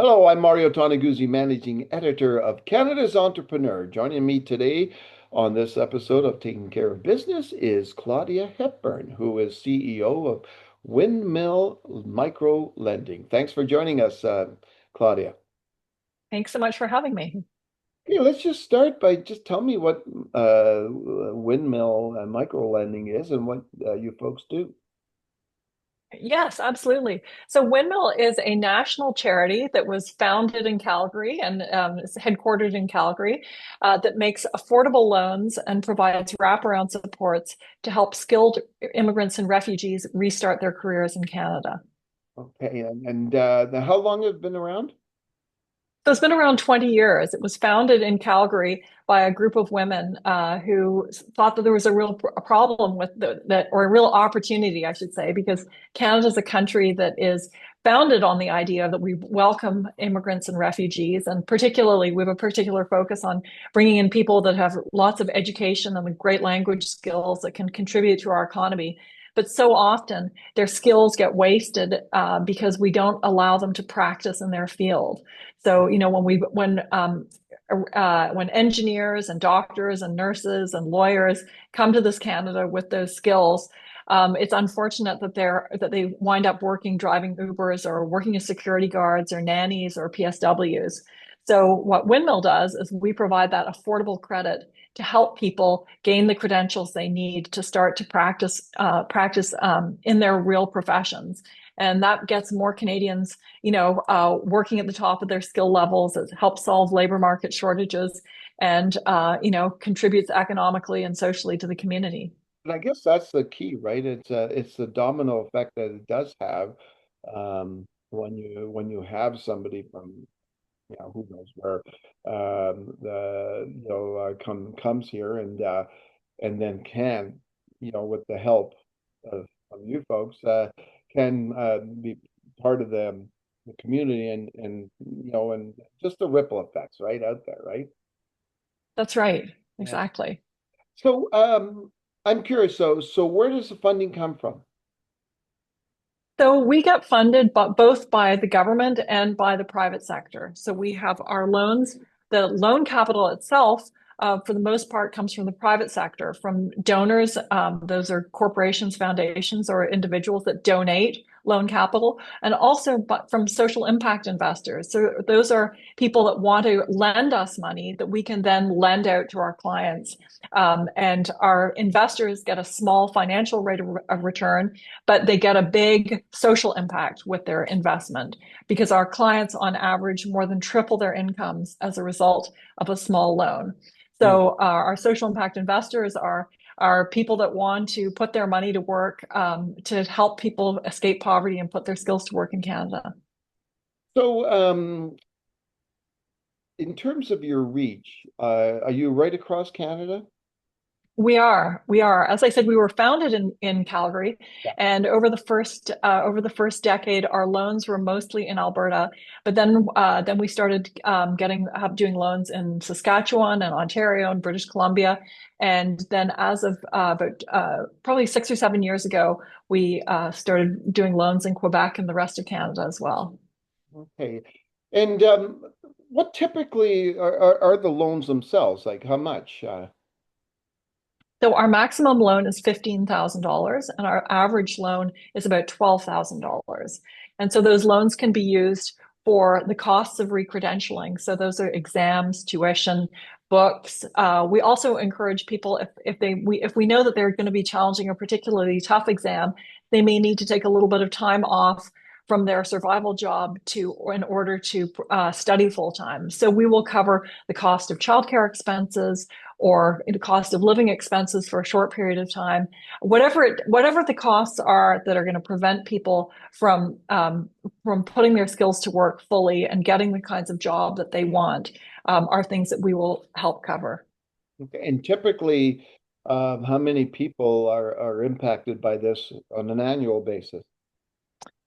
Hello, I'm Mario Toneguzzi, Managing Editor of Canada's Entrepreneur. Joining me today on this episode of Taking Care of Business is Claudia Hepburn, who is CEO of Windmill Microlending. Thanks for joining us, Claudia. Thanks so much for having me. Okay, let's just start by just tell me what Windmill Microlending is and what you folks do. Yes, absolutely. So Windmill is a national charity that was founded in Calgary and is headquartered in Calgary that makes affordable loans and provides wraparound supports to help skilled immigrants and refugees restart their careers in Canada. Okay, and how long have it been around? So it's been around 20 years. It was founded in Calgary by a group of women who thought that there was a problem with that, or a real opportunity, I should say, because Canada is a country that is founded on the idea that we welcome immigrants and refugees, and particularly we have a particular focus on bringing in people that have lots of education and great language skills that can contribute to our economy. But so often their skills get wasted because we don't allow them to practice in their field. So, when engineers and doctors and nurses and lawyers come to this Canada with those skills, it's unfortunate that they wind up working driving Ubers or working as security guards or nannies or PSWs. So what Windmill does is we provide that affordable credit to help people gain the credentials they need to start to practice in their real professions. And that gets more Canadians, working at the top of their skill levels. It helps solve labor market shortages and, contributes economically and socially to the community. And I guess that's the key, right? It's the domino effect that it does have when you have somebody from who knows where comes here and then can with the help of you folks can be part of the community and just the ripple effects right out there, right? That's right. Yeah. Exactly. So I'm curious. So where does the funding come from? So we get funded but both by the government and by the private sector. So we have our loans. The loan capital itself, for the most part, comes from the private sector, from donors. Those are corporations, foundations, or individuals that donate loan capital, and also but from social impact investors. So those are people that want to lend us money that we can then lend out to our clients. And our investors get a small financial rate of return, but they get a big social impact with their investment because our clients on average more than triple their incomes as a result of a small loan. Hmm. So our social impact investors are people that want to put their money to work to help people escape poverty and put their skills to work in Canada. So in terms of your reach, are you right across Canada? We are. As I said, we were founded in Calgary, Yeah. and over the first decade, our loans were mostly in Alberta. But then we started doing loans in Saskatchewan and Ontario and British Columbia, and then as of about probably 6 or 7 years ago, we started doing loans in Quebec and the rest of Canada as well. Okay. And what typically are the loans themselves? Like how much? So our maximum loan is $15,000 and our average loan is about $12,000. And so those loans can be used for the costs of recredentialing. So those are exams, tuition, books. We also encourage people if we know that they're going to be challenging a particularly tough exam, they may need to take a little bit of time off from their survival job in order to study full time. So we will cover the cost of childcare expenses or the cost of living expenses for a short period of time, whatever the costs are that are going to prevent people from putting their skills to work fully and getting the kinds of job that they want, are things that we will help cover. Okay. And typically, how many people are impacted by this on an annual basis?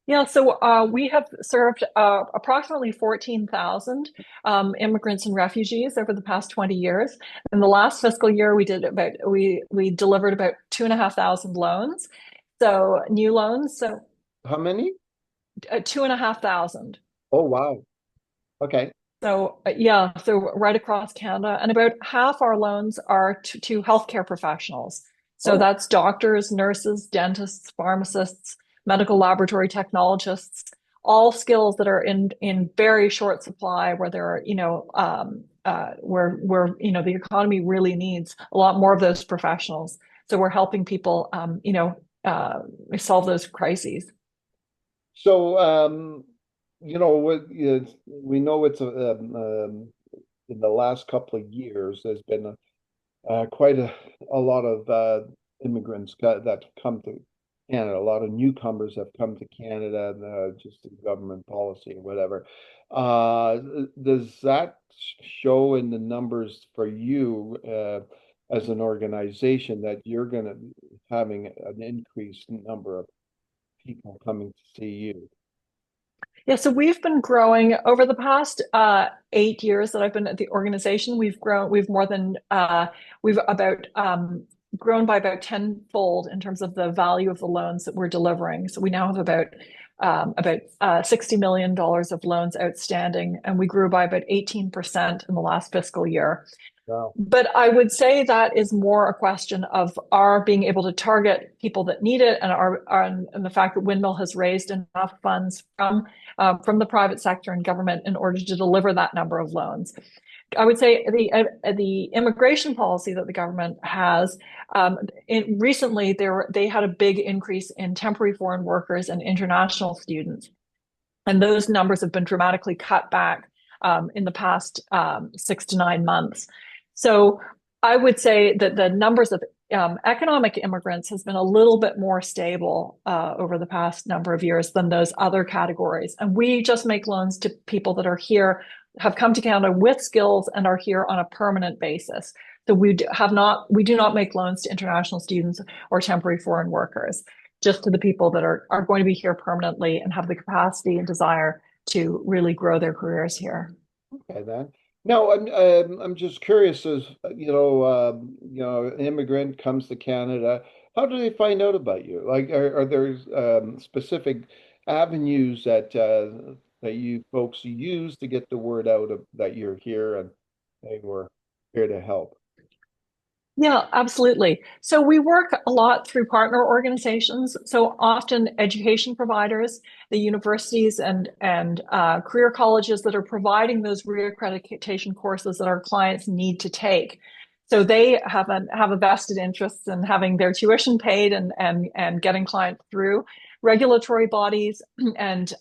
Yeah, so we have served approximately 14,000 immigrants and refugees over the past 20 years. In the last fiscal year, we delivered about 2,500 loans. So new loans, so How many? 2,500. Oh, wow. Okay. So yeah, so right across Canada, and about half our loans are to healthcare professionals. So Oh, that's doctors, nurses, dentists, pharmacists, medical laboratory technologists, all skills that are in very short supply, where there are, where the economy really needs a lot more of those professionals. So we're helping people, solve those crises. so we know it's in the last couple of years, there's been quite a lot of immigrants that come to Canada. A lot of newcomers have come to Canada, just in government policy or whatever. Uh, does that show in the numbers for you as an organization that you're going to having an increased number of people coming to see you? Yeah, so we've been growing over the past 8 years that I've been at the organization. We've grown, we've about grown by about tenfold in terms of the value of the loans that we're delivering. So we now have about $60 million of loans outstanding, and we grew by about 18% in the last fiscal year. Wow. But I would say that is more a question of our being able to target people that need it, and and the fact that Windmill has raised enough funds from the private sector and government in order to deliver that number of loans. I would say the immigration policy that the government has recently they had a big increase in temporary foreign workers and international students, and those numbers have been dramatically cut back in the past 6 to 9 months. So I would say that the numbers of economic immigrants has been a little bit more stable over the past number of years than those other categories. And we just make loans to people that are here, have come to Canada with skills and are here on a permanent basis. So we do not make loans to international students or temporary foreign workers, just to the people that are going to be here permanently and have the capacity and desire to really grow their careers here. Okay, then. No, I'm just curious as an immigrant comes to Canada, how do they find out about you? Like, are there specific avenues that you folks use to get the word out that you're here and they were here to help? Yeah, absolutely. So we work a lot through partner organizations. So often education providers, the universities and career colleges that are providing those reaccreditation courses that our clients need to take. So they have a vested interest in having their tuition paid and getting clients through. Regulatory bodies and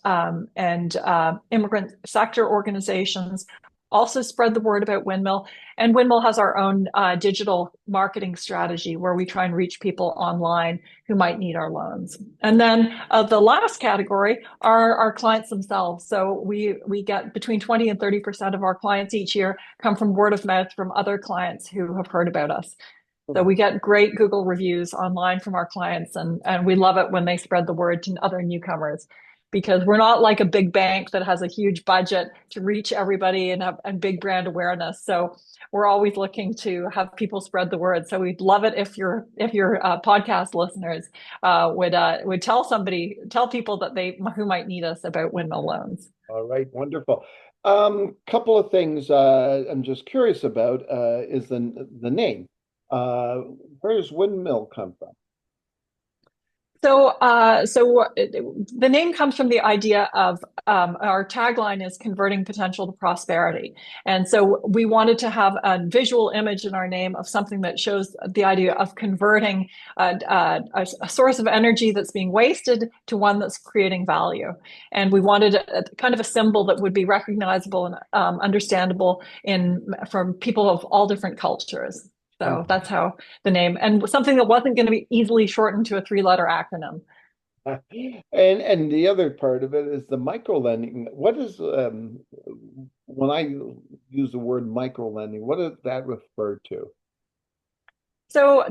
immigrant sector organizations also spread the word about Windmill. And Windmill has our own digital marketing strategy where we try and reach people online who might need our loans. And then the last category are our clients themselves. So we get between 20 and 30% of our clients each year come from word of mouth from other clients who have heard about us. So we get great Google reviews online from our clients, and we love it when they spread the word to other newcomers, because we're not like a big bank that has a huge budget to reach everybody and big brand awareness. So we're always looking to have people spread the word. So we'd love it if your podcast listeners would tell people that they who might need us about Windmill loans. All right, wonderful. Couple of things I'm just curious about is the name. Uh, where does windmill come from? So the name comes from the idea of our tagline is converting potential to prosperity. And so we wanted to have a visual image in our name of something that shows the idea of converting a source of energy that's being wasted to one that's creating value. And we wanted kind of a symbol that would be recognizable and understandable from people of all different cultures. So that's how the name, and something that wasn't going to be easily shortened to a three-letter acronym. And the other part of it is the micro lending. What is when I use the word micro lending, what does that refer to? So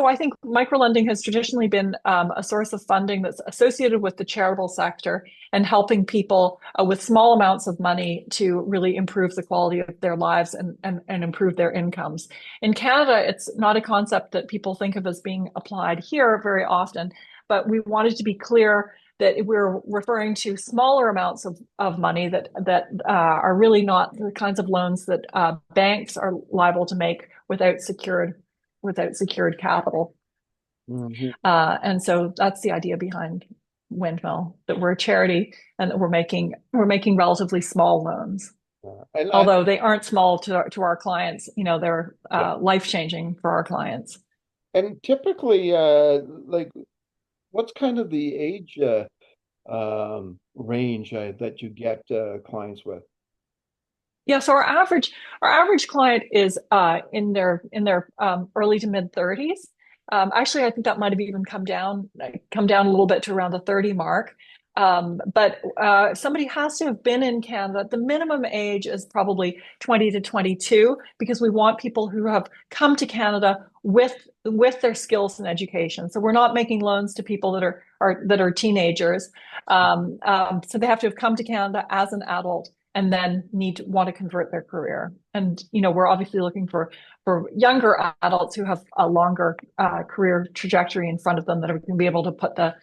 I think microlending has traditionally been a source of funding that's associated with the charitable sector and helping people with small amounts of money to really improve the quality of their lives and improve their incomes. In Canada, it's not a concept that people think of as being applied here very often, but we wanted to be clear that we're referring to smaller amounts of money that are really not the kinds of loans that banks are liable to make without secured capital. Mhm. And so that's the idea behind Windmill, that we're a charity and that we're making relatively small loans. And Although they aren't small to our clients, they're yeah, life-changing for our clients. and typically, like, what's kind of the age range that you get clients with? Yeah, so our average client is in their early to mid 30s. Actually, I think that might have even come down a little bit to around the 30 mark. But somebody has to have been in Canada. The minimum age is probably 20 to 22 because we want people who have come to Canada with their skills and education. So we're not making loans to people that are teenagers. So they have to have come to Canada as an adult and then want to convert their career. And we're obviously looking for younger adults who have a longer career trajectory in front of them that are going to be able to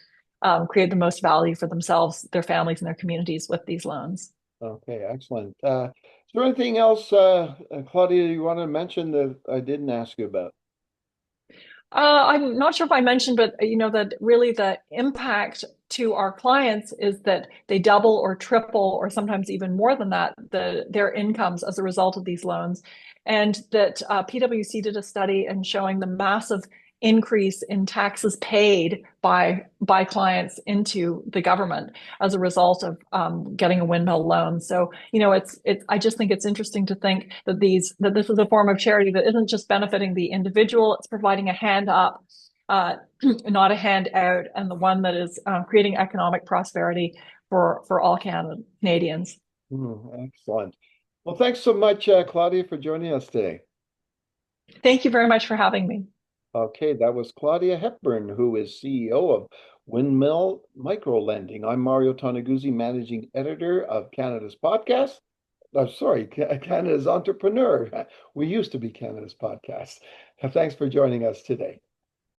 create the most value for themselves, their families, and their communities with these loans. Okay, excellent. Is there anything else, Claudia, you want to mention that I didn't ask you about? I'm not sure if I mentioned, but that really the impact to our clients is that they double or triple, or sometimes even more than that, their incomes as a result of these loans, and that PwC did a study and showing the massive increase in taxes paid by clients into the government as a result of getting a windmill loan. So it's I just think it's interesting to think that this is a form of charity that isn't just benefiting the individual; it's providing a hand up, not a hand out, and the one that is creating economic prosperity for all Canadians. Excellent. Well, thanks so much, Claudia, for joining us today. Thank you very much for having me. Okay, that was Claudia Hepburn, who is CEO of Windmill Microlending. I'm Mario Toneguzzi, Managing Editor of Canada's Podcast. I'm sorry, Canada's Entrepreneur. We used to be Canada's Podcast. Thanks for joining us today.